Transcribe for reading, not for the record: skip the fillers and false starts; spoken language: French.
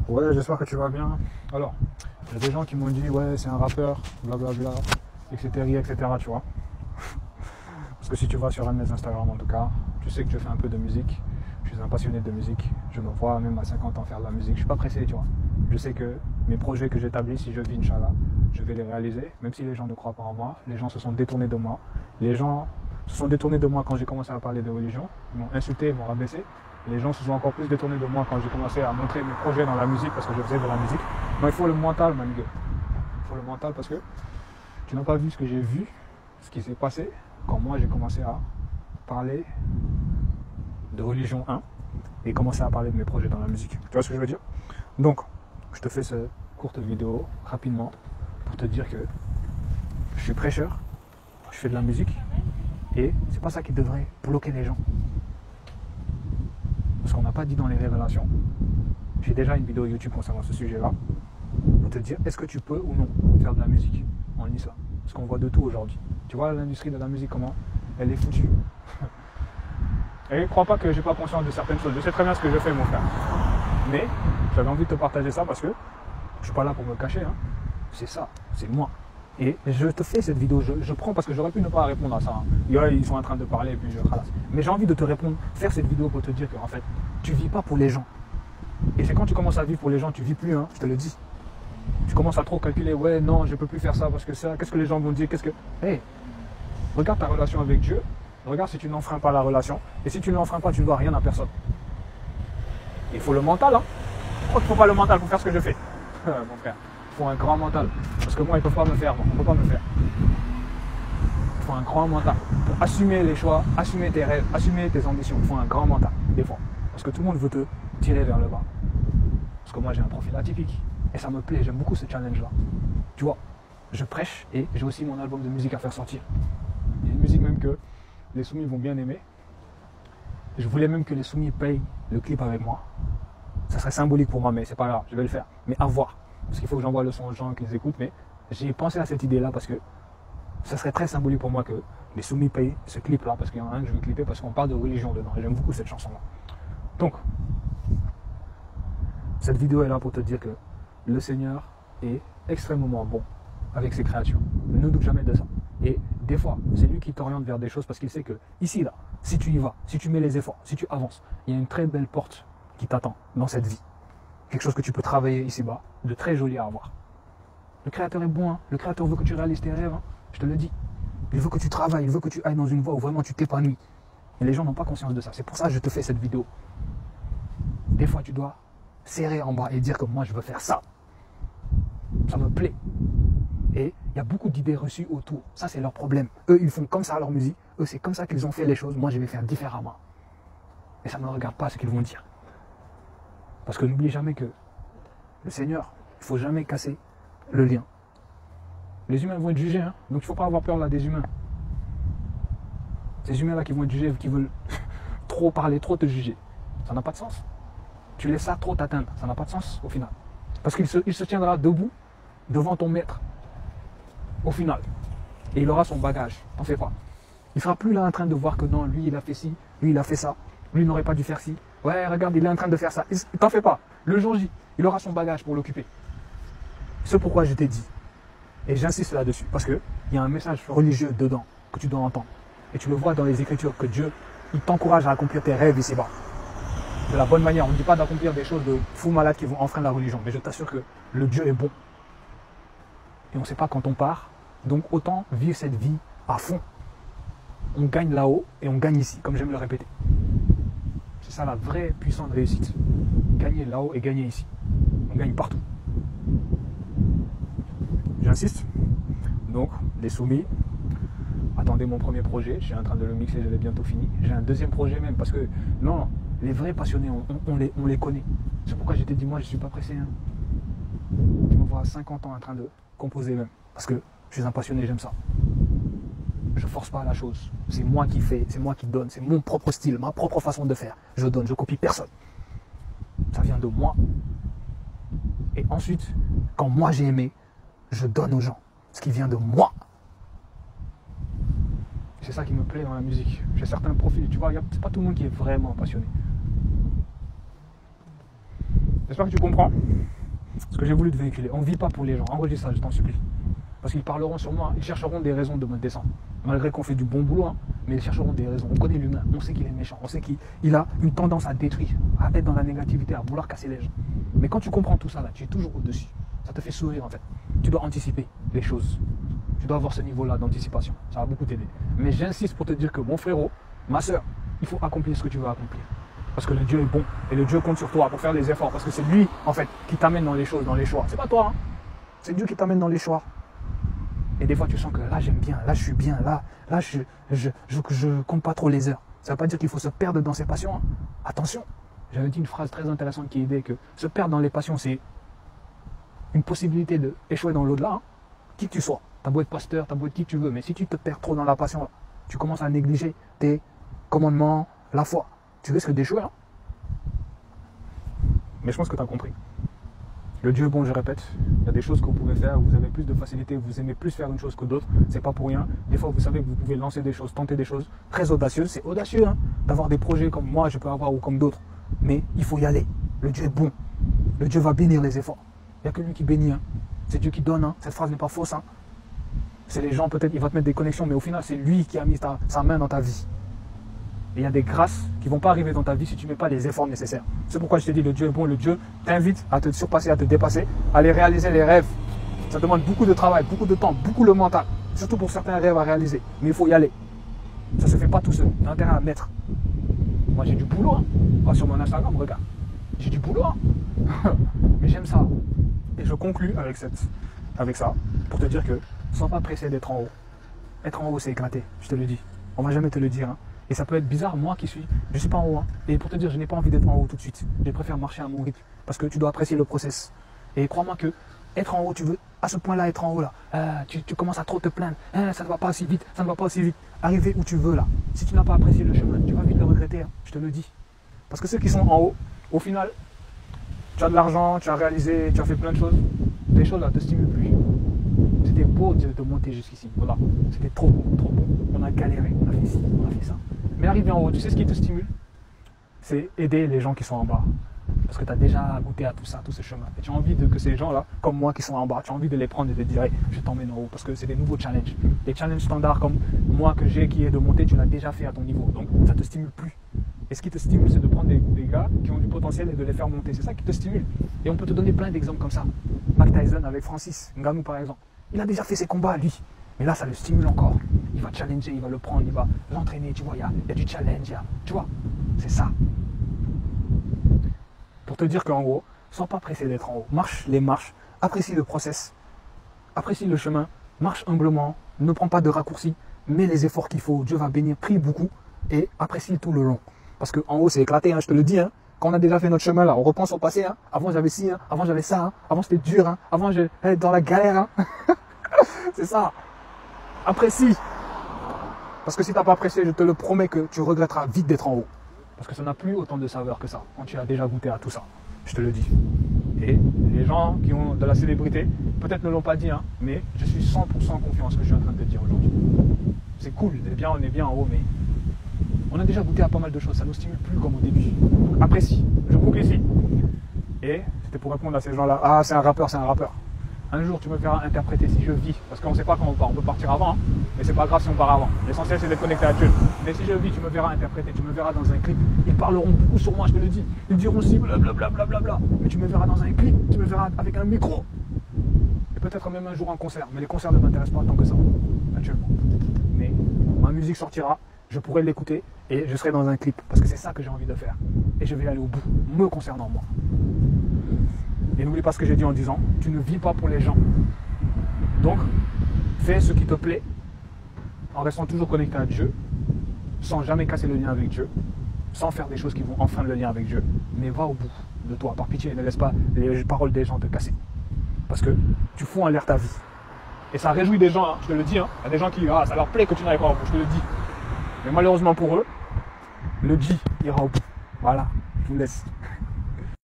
Ouais, j'espère que tu vas bien. Alors, il y a des gens qui m'ont dit, ouais, c'est un rappeur, blablabla, etc., etc., tu vois. Parce que si tu vas sur un de mes Instagram, en tout cas, tu sais que je fais un peu de musique. Je suis un passionné de musique. Je me vois même à 50 ans faire de la musique. Je suis pas pressé, tu vois. Je sais que mes projets que j'établis, si je vis, Inch'Allah, je vais les réaliser. Même si les gens ne croient pas en moi, les gens se sont détournés de moi. Les gens se sont détournés de moi quand j'ai commencé à parler de religion. Ils m'ont insulté, ils m'ont rabaissé. Les gens se sont encore plus détournés de moi quand j'ai commencé à montrer mes projets dans la musique parce que je faisais de la musique. Non, il faut le mental, man. Il faut le mental parce que tu n'as pas vu ce que j'ai vu, ce qui s'est passé quand moi j'ai commencé à parler de religion 1 et commencer à parler de mes projets dans la musique. Tu vois ce que je veux dire? Donc, je te fais cette courte vidéo rapidement pour te dire que je suis prêcheur, je fais de la musique et c'est pas ça qui devrait bloquer les gens. Parce qu'on n'a pas dit dans les révélations. J'ai déjà une vidéo YouTube concernant ce sujet-là pour te dire est-ce que tu peux ou non faire de la musique en islam. Parce qu'on voit de tout aujourd'hui. Tu vois l'industrie de la musique comment elle est foutue. Et ne crois pas que j'ai pas conscience de certaines choses. Je sais très bien ce que je fais, mon frère. Mais j'avais envie de te partager ça parce que je suis pas là pour me cacher. Hein. C'est ça, c'est moi. Et je te fais cette vidéo, je prends parce que j'aurais pu ne pas répondre à ça. Hein. Ils sont en train de parler et puis je ralasse. Mais j'ai envie de te répondre, faire cette vidéo pour te dire que en fait, tu vis pas pour les gens. Et c'est quand tu commences à vivre pour les gens, tu vis plus, hein, je te le dis. Tu commences à trop calculer, ouais, non, je peux plus faire ça parce que ça, qu'est-ce que les gens vont dire, qu'est-ce que... Hey, regarde ta relation avec Dieu, regarde si tu n'enfreins pas la relation. Et si tu ne l'enfreins pas, tu ne dois rien à personne. Il faut le mental, hein. Pourquoi il ne faut pas le mental pour faire ce que je fais? Mon frère, il faut un grand mental. Parce que moi, ils ne peuvent pas me faire, moi. On ne peut pas me faire. Il faut un grand mental. Pour assumer les choix, assumer tes rêves, assumer tes ambitions. Il faut un grand mental, des fois. Parce que tout le monde veut te tirer vers le bas. Parce que moi, j'ai un profil atypique. Et ça me plaît, j'aime beaucoup ce challenge-là. Tu vois, je prêche et j'ai aussi mon album de musique à faire sortir. Il y a une musique même que les soumis vont bien aimer. Je voulais même que les soumis payent le clip avec moi. Ça serait symbolique pour moi, mais c'est pas grave, je vais le faire. Mais à voir. Parce qu'il faut que j'envoie le son aux gens qu'ils écoutent. Mais j'ai pensé à cette idée-là parce que ça serait très symbolique pour moi que les soumis payent ce clip-là. Parce qu'il y en a un que je veux clipper parce qu'on parle de religion dedans. Et j'aime beaucoup cette chanson-là. Donc, cette vidéo est là pour te dire que le Seigneur est extrêmement bon avec ses créatures. Ne doute jamais de ça. Et des fois, c'est lui qui t'oriente vers des choses parce qu'il sait que ici, là, si tu y vas, si tu mets les efforts, si tu avances, il y a une très belle porte qui t'attend dans cette vie. Quelque chose que tu peux travailler ici-bas, de très joli à avoir. Le Créateur est bon, hein. Le Créateur veut que tu réalises tes rêves, hein. Je te le dis. Il veut que tu travailles, il veut que tu ailles dans une voie où vraiment tu t'épanouis. Et les gens n'ont pas conscience de ça. C'est pour ça que je te fais cette vidéo. Des fois, tu dois serrer en bas et dire que moi, je veux faire ça. Ça me plaît. Et il y a beaucoup d'idées reçues autour. Ça, c'est leur problème. Eux, ils font comme ça leur musique. Eux, c'est comme ça qu'ils ont fait les choses. Moi, je vais faire différemment. Et ça ne me regarde pas ce qu'ils vont dire. Parce que n'oublie jamais que le Seigneur, il ne faut jamais casser le lien. Les humains vont être jugés. Hein. Donc, il ne faut pas avoir peur là des humains. Ces humains-là qui vont être jugés, qui veulent trop parler, trop te juger. Ça n'a pas de sens. Tu laisses ça trop t'atteindre. Ça n'a pas de sens au final. Parce qu'il se tiendra debout devant ton maître. Au final. Et il aura son bagage. T'en fais pas. Il ne sera plus là en train de voir que non, lui il a fait ci, lui il a fait ça. Lui il n'aurait pas dû faire ci. Ouais, regarde, il est en train de faire ça. T'en fais pas. Le jour J, il aura son bagage pour l'occuper. C'est pourquoi je t'ai dit. Et j'insiste là-dessus. Parce qu'il y a un message religieux dedans que tu dois entendre. Et tu le vois dans les Écritures que Dieu, il t'encourage à accomplir tes rêves ici-bas. De la bonne manière. On ne dit pas d'accomplir des choses de fous malades qui vont enfreindre la religion. Mais je t'assure que le Dieu est bon. Et on ne sait pas quand on part. Donc autant vivre cette vie à fond. On gagne là-haut et on gagne ici, comme j'aime le répéter. C'est ça la vraie puissante réussite. Gagner là-haut et gagner ici. On gagne partout. J'insiste. Donc, les soumis, attendez mon premier projet. Je suis en train de le mixer, je l'ai bientôt fini. J'ai un deuxième projet même parce que, non, les vrais passionnés, on les connaît. C'est pourquoi je t'ai dit, moi, je ne suis pas pressé. Hein. Je me vois à 50 ans en train de composer même. Parce que je suis un passionné, j'aime ça. Je force pas la chose. C'est moi qui fais, c'est moi qui donne, c'est mon propre style, ma propre façon de faire. Je donne, je copie personne. Ça vient de moi. Et ensuite, quand moi j'ai aimé, je donne aux gens ce qui vient de moi. C'est ça qui me plaît dans la musique. J'ai certains profils, tu vois, c'est pas tout le monde qui est vraiment passionné. J'espère que tu comprends ce que j'ai voulu te véhiculer. On ne vit pas pour les gens. Enregistre ça, je t'en supplie. Parce qu'ils parleront sur moi, ils chercheront des raisons de me descendre. Malgré qu'on fait du bon boulot, hein, mais ils chercheront des raisons. On connaît l'humain, on sait qu'il est méchant, on sait qu'il a une tendance à détruire, à être dans la négativité, à vouloir casser les gens. Mais quand tu comprends tout ça, là, tu es toujours au-dessus. Ça te fait sourire en fait. Tu dois anticiper les choses. Tu dois avoir ce niveau-là d'anticipation. Ça va beaucoup t'aider. Mais j'insiste pour te dire que mon frérot, ma soeur, il faut accomplir ce que tu veux accomplir. Parce que le Dieu est bon et le Dieu compte sur toi pour faire des efforts. Parce que c'est lui, en fait, qui t'amène dans les choses, dans les choix. C'est pas toi, hein. C'est Dieu qui t'amène dans les choix. Et des fois, tu sens que là, j'aime bien, là, je suis bien, là, je compte pas trop les heures. Ça ne veut pas dire qu'il faut se perdre dans ses passions. Hein. Attention, j'avais dit une phrase très intéressante qui aidait que se perdre dans les passions, c'est une possibilité d'échouer dans l'au-delà. Hein. Qui que tu sois, t'as beau être pasteur, t'as beau être qui tu veux, mais si tu te perds trop dans la passion, tu commences à négliger tes commandements, la foi. Tu risques d'échouer. Hein. Mais je pense que tu as compris. Le Dieu est bon, je répète, il y a des choses que vous pouvez faire, vous avez plus de facilité, vous aimez plus faire une chose que d'autres, c'est pas pour rien. Des fois, vous savez que vous pouvez lancer des choses, tenter des choses très audacieuses. C'est audacieux hein, d'avoir des projets comme moi, je peux avoir ou comme d'autres. Mais il faut y aller. Le Dieu est bon. Le Dieu va bénir les efforts. Il n'y a que lui qui bénit. Hein. C'est Dieu qui donne. Hein. Cette phrase n'est pas fausse. Hein. C'est les gens, peut-être, il va te mettre des connexions, mais au final, c'est lui qui a mis sa main dans ta vie. Et il y a des grâces qui ne vont pas arriver dans ta vie si tu ne mets pas les efforts nécessaires. C'est pourquoi je te dis, le Dieu est bon, le Dieu t'invite à te surpasser, à te dépasser, à aller réaliser les rêves. Ça demande beaucoup de travail, beaucoup de temps, beaucoup le mental. Surtout pour certains rêves à réaliser. Mais il faut y aller. Ça ne se fait pas tout seul. Tu as intérêt à mettre. Moi, j'ai du boulot. Hein. Va sur mon Instagram, regarde. J'ai du boulot. Hein. Mais j'aime ça. Et je conclus avec ça pour te dire que sois pas pressé d'être en haut. Être en haut, c'est éclaté. Je te le dis. On ne va jamais te le dire. Hein. Et ça peut être bizarre, moi qui suis, je ne suis pas en haut. Hein. Et pour te dire, je n'ai pas envie d'être en haut tout de suite. Je préfère marcher à mon rythme. Parce que tu dois apprécier le process. Et crois-moi que être en haut, tu veux à ce point-là être en haut là. Tu commences à trop te plaindre. Ça ne va pas aussi vite, ça ne va pas aussi vite. Arriver où tu veux là. Si tu n'as pas apprécié le chemin, tu vas vite le regretter. Hein. Je te le dis. Parce que ceux qui sont en haut, au final, tu as de l'argent, tu as réalisé, tu as fait plein de choses. Les choses là ne te stimulent plus. C'était beau de monter jusqu'ici. Voilà. C'était trop beau, trop beau. On a galéré, on a fait ci, on a fait ça. Mais arriver en haut, tu sais ce qui te stimule? C'est aider les gens qui sont en bas. Parce que tu as déjà goûté à tout ça, tout ce chemin. Et tu as envie que ces gens-là, comme moi qui sont en bas, tu as envie de les prendre et de dire hey, je t'emmène en haut. Parce que c'est des nouveaux challenges. Les challenges standards comme moi que j'ai qui est de monter, tu l'as déjà fait à ton niveau. Donc ça ne te stimule plus. Et ce qui te stimule, c'est de prendre des gars qui ont du potentiel et de les faire monter. C'est ça qui te stimule. Et on peut te donner plein d'exemples comme ça. Mike Tyson avec Francis Ngannou par exemple. Il a déjà fait ses combats lui. Mais là, ça le stimule encore. Il va challenger, il va le prendre, il va l'entraîner. Tu vois, il y a du challenge. Tu vois, c'est ça. Pour te dire qu'en gros, sois pas pressé d'être en haut. Marche les marches, apprécie le process, apprécie le chemin, marche humblement, ne prends pas de raccourcis, mets les efforts qu'il faut. Dieu va bénir, prie beaucoup et apprécie tout le long. Parce qu'en haut, c'est éclaté, hein, je te le dis. Hein. Quand on a déjà fait notre chemin là, on repense au passé. Hein. Avant, j'avais ci, hein. Avant, j'avais ça. Hein. Avant, c'était dur. Hein. Avant, j'étais dans la galère. Hein. C'est ça. Apprécie. Parce que si tu n'as pas apprécié, je te le promets que tu regretteras vite d'être en haut. Parce que ça n'a plus autant de saveur que ça, quand tu as déjà goûté à tout ça. Je te le dis. Et les gens qui ont de la célébrité, peut-être ne l'ont pas dit, hein, mais je suis 100% confiant en ce que je suis en train de te dire aujourd'hui. C'est cool, on est bien en haut, mais on a déjà goûté à pas mal de choses. Ça ne nous stimule plus comme au début. Donc, apprécie. Je coupe ici. Et c'était pour répondre à ces gens-là. Ah, c'est un rappeur, c'est un rappeur. Un jour, tu me verras interpréter si je vis. Parce qu'on ne sait pas quand on part. On peut partir avant, hein, mais c'est pas grave si on part avant. L'essentiel, c'est d'être connecté à Dieu. Mais si je vis, tu me verras interpréter. Tu me verras dans un clip. Ils parleront beaucoup sur moi, je te le dis. Ils diront si, blablabla. Mais tu me verras dans un clip. Tu me verras avec un micro. Et peut-être même un jour en concert. Mais les concerts ne m'intéressent pas tant que ça, actuellement. Mais ma musique sortira. Je pourrai l'écouter et je serai dans un clip. Parce que c'est ça que j'ai envie de faire. Et je vais aller au bout, me concernant moi. Et n'oublie pas ce que j'ai dit en disant, tu ne vis pas pour les gens. Donc, fais ce qui te plaît, en restant toujours connecté à Dieu, sans jamais casser le lien avec Dieu, sans faire des choses qui vont enfreindre le lien avec Dieu. Mais va au bout de toi, par pitié, ne laisse pas les paroles des gens te casser. Parce que tu fous en l'air ta vie. Et ça réjouit des gens, hein, je te le dis. Hein. Il y a des gens qui, ça leur plaît que tu n'ailles pas au bout, je te le dis. Mais malheureusement pour eux, le J ira au bout. Voilà, je vous laisse.